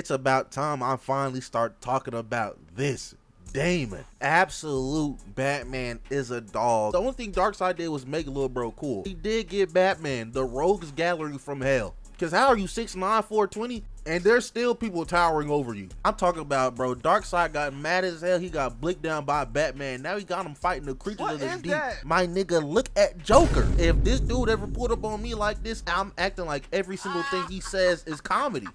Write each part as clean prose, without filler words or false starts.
It's about time I finally start talking about this. Damon. Absolute Batman is a dog. The only thing Darkseid did was make Lil Bro cool. He did get Batman, the rogues gallery from hell. Cause how are you 6'9", 420? And there's still people towering over you. I'm talking about, bro, Darkseid got mad as hell. He got blicked down by Batman. Now he got him fighting the creatures of the deep. My nigga, look at Joker. If this dude ever pulled up on me like this, I'm acting like every single thing he says is comedy.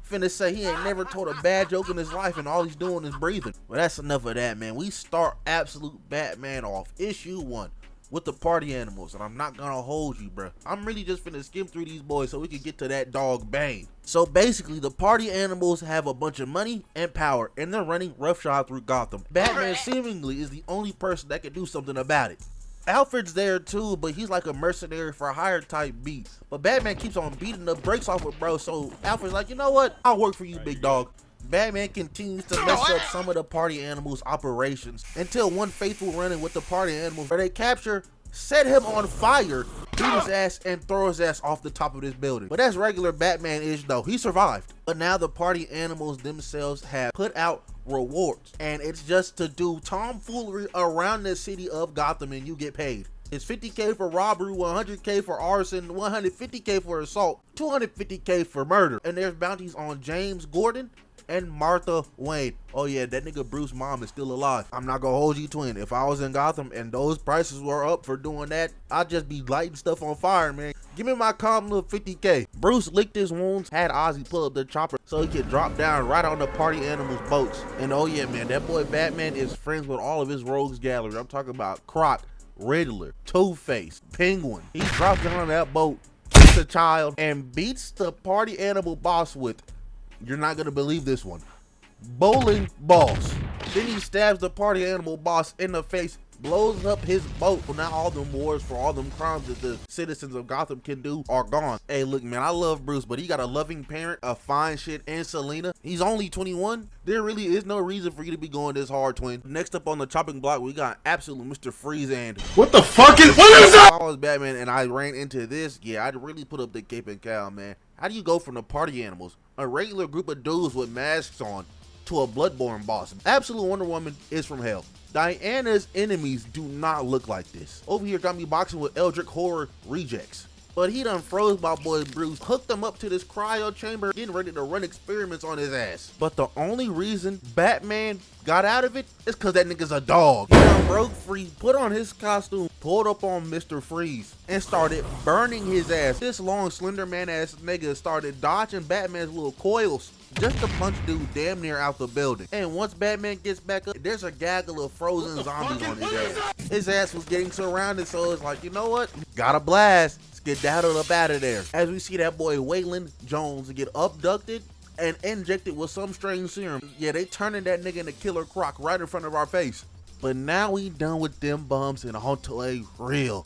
Finna say he ain't never told a bad joke in his life and all he's doing is breathing. But that's enough of that, man. We start Absolute Batman off. Issue 1. With the party animals, and I'm not gonna hold you, bro. I'm really just finna skim through these boys so we can get to that dog Bane. So basically, the party animals have a bunch of money and power, and they're running roughshod through Gotham. Batman seemingly is the only person that can do something about it. Alfred's there too, but he's like a mercenary for a higher type beat. But Batman keeps on beating the brakes off of bro, so Alfred's like, you know what? I'll work for you, big dog. Batman continues to mess up some of the party animals' operations until one faithful run-in with the party animals where they capture, set him on fire, beat his ass, and throw his ass off the top of this building. But that's regular Batman-ish though. He survived. But now the party animals themselves have put out rewards, and it's just to do tomfoolery around the city of Gotham and you get paid. It's 50K for robbery, 100K for arson, 150K for assault, 250K for murder. And there's bounties on James Gordon and Martha Wayne. Oh yeah, that nigga Bruce's mom is still alive. I'm not gonna hold you, twin. If I was in Gotham and those prices were up for doing that, I'd just be lighting stuff on fire, man. Give me my calm little 50K. Bruce licked his wounds, had Ozzy pull up the chopper so he could drop down right on the party animals' boats. And oh yeah, man, that boy Batman is friends with all of his rogues gallery. I'm talking about Croc, Riddler, Two-Face, Penguin. He drops down on that boat, kicks a child, and beats the party animal boss with, you're not gonna believe this one, bowling balls. Then he stabs the party animal boss in the face, blows up his boat. Well, now all them wars for all them crimes that the citizens of Gotham can do are gone. Hey, look, man, I love Bruce, but he got a loving parent, a fine shit, and Selena. He's only 21. There really is no reason for you to be going this hard, twin. Next up on the chopping block, we got Absolute Mr. Freeze and what the fuck is that? If I was Batman and I ran into this, yeah, I'd really put up the cape and cowl, man. How do you go from the party animals, a regular group of dudes with masks on, to a bloodborne boss? Absolute Wonder Woman is from hell. Diana's enemies do not look like this. Over here got me boxing with Eldritch Horror rejects. But he done froze my boy Bruce, hooked him up to this cryo chamber, getting ready to run experiments on his ass. But the only reason Batman got out of it is cause that nigga's a dog. He done broke free, put on his costume, pulled up on Mr. Freeze, and started burning his ass. This long, slender man ass nigga started dodging Batman's little coils just to punch dude damn near out the building. And once Batman gets back up, there's a gaggle of frozen zombies on his ass. His ass was getting surrounded, so it's like, you know what? Gotta blast. Skedaddled up out of there. As we see that boy Waylon Jones get abducted and injected with some strange serum. Yeah, they turning that nigga into Killer Croc right in front of our face. But now we done with them bums and onto a real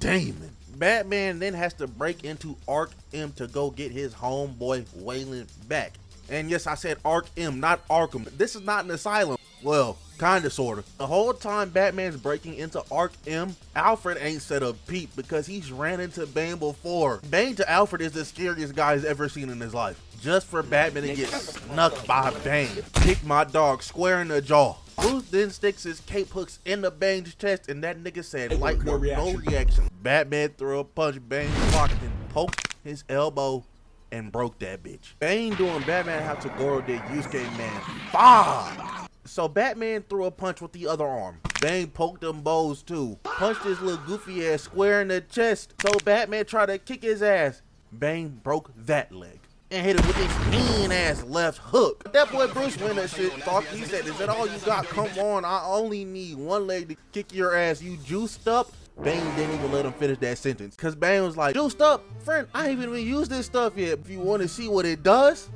Damon. Batman then has to break into Ark M to go get his homeboy Waylon back. And yes, I said Ark M, not Arkham. This is not an asylum. Well, kinda, sorta. The whole time Batman's breaking into Ark M, Alfred ain't said a peep because he's ran into Bane before. Bane to Alfred is the scariest guy he's ever seen in his life. Just for Batman to get snuck by Bane. Kick my dog square in the jaw. Bruce then sticks his cape hooks in the Bane's chest and that nigga said light work, no reaction. Batman threw a punch, Bane blocked and poked his elbow and broke that bitch. Bane doing Batman how to Goro did Yusuke Man 5. So Batman threw a punch with the other arm. Bane poked them bows too. Punched his little goofy ass square in the chest. So Batman tried to kick his ass. Bane broke that leg and hit it with his mean ass left hook. That boy Bruce Wayne that shit thought, he said, is that all you got? Come on, I only need one leg to kick your ass. You juiced up? Bane didn't even let him finish that sentence. Cause Bane was like, juiced up? Friend, I ain't even used this stuff yet. If you want to see what it does.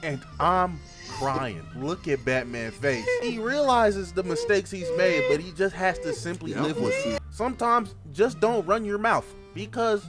And I'm crying. Look at Batman's face. He realizes the mistakes he's made, but he just has to simply live with it. Sometimes just don't run your mouth because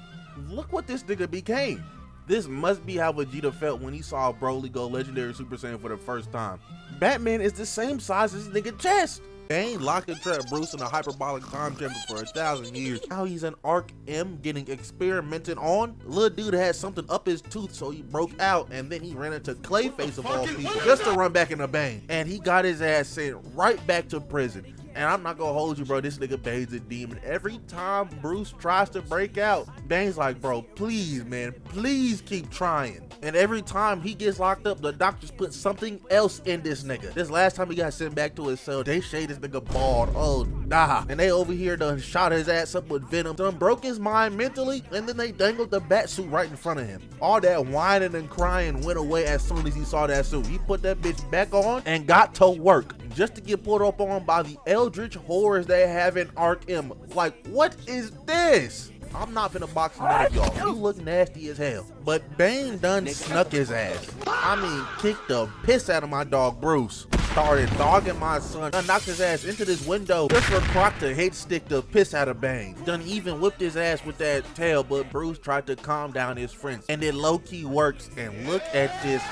look what this nigga became. This must be how Vegeta felt when he saw Broly go legendary Super Saiyan for the first time. Batman is the same size as his nigga chest. Bane locked and trapped Bruce in a hyperbolic time chamber for 1,000 years. Now he's in Arc M getting experimented on. Little dude had something up his tooth, so he broke out, and then he ran into Clayface of all people just to run back into Bane. And he got his ass sent right back to prison. And I'm not gonna hold you, bro, this nigga Bane's a demon. Every time Bruce tries to break out, Bane's like, bro, please, man, please keep trying. And every time he gets locked up, the doctors put something else in this nigga. This last time he got sent back to his cell, they shade this nigga bald. Oh, nah. And they over here done shot his ass up with venom, done broke his mind mentally, and then they dangled the bat suit right in front of him. All that whining and crying went away as soon as he saw that suit. He put that bitch back on and got to work just to get pulled up on by the eldritch horrors they have in Arc M. Like, what is this? I'm not finna box none of y'all. You look nasty as hell. But Bane done snuck his ass. I mean, kicked the piss out of my dog Bruce. Started dogging my son. Done knocked his ass into this window just for Croc to hate stick the piss out of Bane. Done even whipped his ass with that tail, but Bruce tried to calm down his friends. And it low-key works. And look at this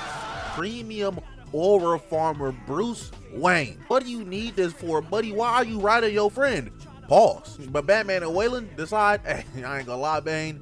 premium aura farmer Bruce Wayne. What do you need this for, buddy? Why are you riding your friend? Pause. But Batman and Waylon decide, hey, I ain't gonna lie, Bane,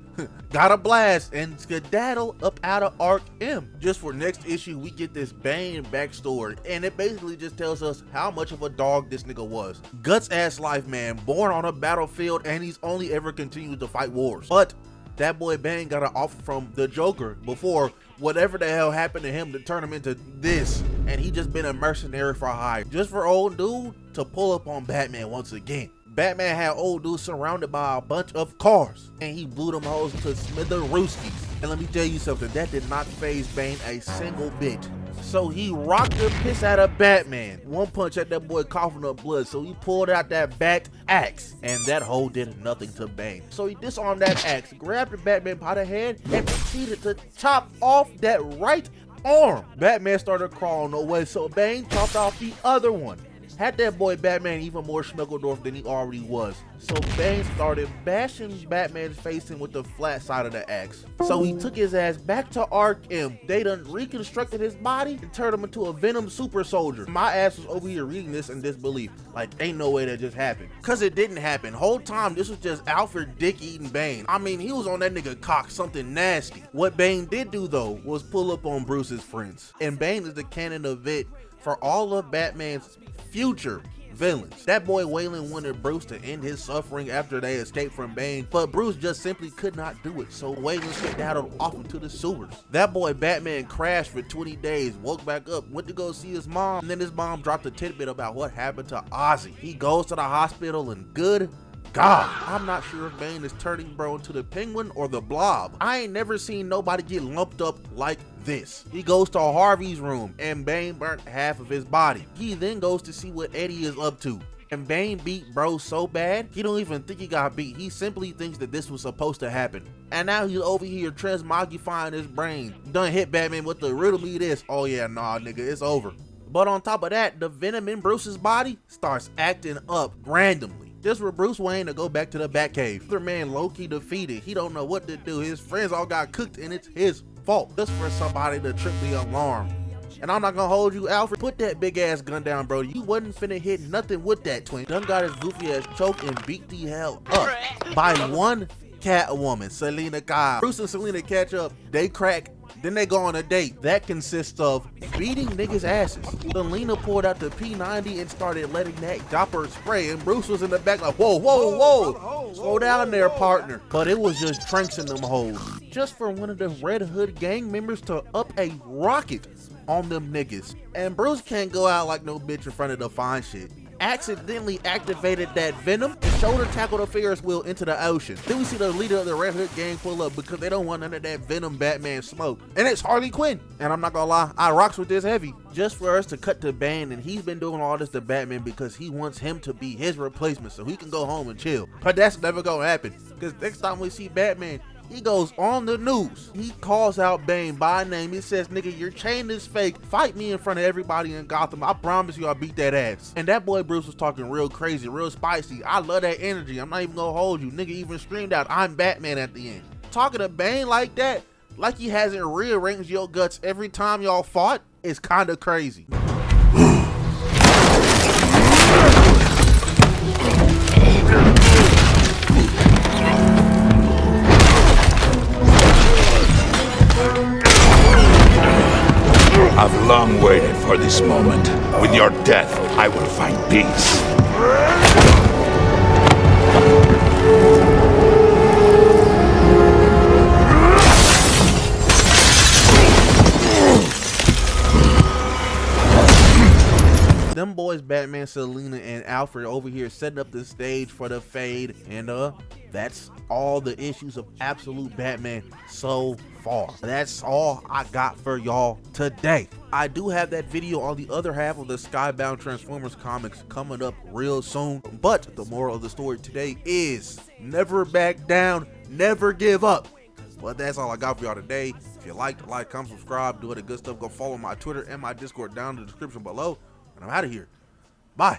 gotta blast and skedaddle up out of Arc M. Just for next issue, we get this Bane backstory, and it basically just tells us how much of a dog this nigga was. Guts ass life, man, born on a battlefield, and he's only ever continued to fight wars. But that boy Bane got an offer from the Joker before whatever the hell happened to him to turn him into this, and he just been a mercenary for hire, just for old dude to pull up on Batman once again. Batman had old dude surrounded by a bunch of cars, and he blew them hoes to smitherooskies. And let me tell you something, that did not faze Bane a single bit. So he rocked the piss out of Batman. One punch at that boy coughing up blood, so he pulled out that bat axe, and that hoe did nothing to Bane. So he disarmed that axe, grabbed the Batman by the head, and proceeded to chop off that right arm. Batman started crawling away, so Bane chopped off the other one. Had that boy Batman even more Schmegeldorf than he already was. So Bane started bashing Batman's face in with the flat side of the axe. So he took his ass back to Arc M. They done reconstructed his body and turned him into a Venom super soldier. My ass was over here reading this in disbelief. Like, ain't no way that just happened. Cause it didn't happen. Whole time this was just Alfred dick eating Bane. I mean, he was on that nigga cock something nasty. What Bane did do though was pull up on Bruce's friends. And Bane is the canon event for all of Batman's future villains. That boy Waylon wanted Bruce to end his suffering after they escaped from Bane, but Bruce just simply could not do it, so Waylon skedaddled off into the sewers. That boy Batman crashed for 20 days, woke back up, went to go see his mom, and then his mom dropped a tidbit about what happened to Ozzy. He goes to the hospital and good God, I'm not sure if Bane is turning bro into the Penguin or the Blob. I ain't never seen nobody get lumped up like this. He goes to Harvey's room and Bane burnt half of his body. He then goes to see what Eddie is up to. And Bane beat bro so bad, he don't even think he got beat. He simply thinks that this was supposed to happen. And now he's over here transmogifying his brain. Done hit Batman with the riddle me this. Oh yeah, nah nigga, it's over. But on top of that, the venom in Bruce's body starts acting up randomly. Just for Bruce Wayne to go back to the Batcave. Other man low-key defeated. He don't know what to do. His friends all got cooked and it's his fault. Just for somebody to trip the alarm. And I'm not gonna hold you, Alfred. Put that big ass gun down, bro. You wasn't finna hit nothing with that twin. Done got his goofy ass choked and beat the hell up by one Catwoman, Selena Kyle. Bruce and Selena catch up. They crack. Then they go on a date. That consists of beating niggas' asses. Selena pulled out the P90 and started letting that dopper spray, and Bruce was in the back like, whoa, whoa, whoa. Slow down there, partner. But it was just tranks in them hoes. Just for one of the Red Hood gang members to up a rocket on them niggas. And Bruce can't go out like no bitch in front of the fine shit. Accidentally activated that venom and shoulder tackled the Ferris wheel into the ocean. Then we see the leader of the Red Hood gang pull up because they don't want none of that venom Batman smoke. And it's Harley Quinn. And I'm not gonna lie, I rocks with this heavy. Just for us to cut to Bane, and he's been doing all this to Batman because he wants him to be his replacement so he can go home and chill. But that's never gonna happen because next time we see Batman, he goes on the news. He calls out Bane by name. He says, nigga, your chain is fake. Fight me in front of everybody in Gotham. I promise you I'll beat that ass. And that boy Bruce was talking real crazy, real spicy. I love that energy. I'm not even gonna hold you. Nigga even screamed out, I'm Batman at the end. Talking to Bane like that, like he hasn't rearranged your guts every time y'all fought, is kind of crazy. I've long waited for this moment. With your death, I will find peace. Them boys, Batman, Selina, and Alfred over here setting up the stage for the fade, and that's all the issues of Absolute Batman so far. That's all I got for y'all today. I do have that video on the other half of the Skybound Transformers comics coming up real soon, but the moral of the story today is never back down, never give up. But that's all I got for y'all today. If you liked, like, comment, subscribe, do all the good stuff. Go follow my Twitter and my Discord down in the description below. And I'm out of here. Bye.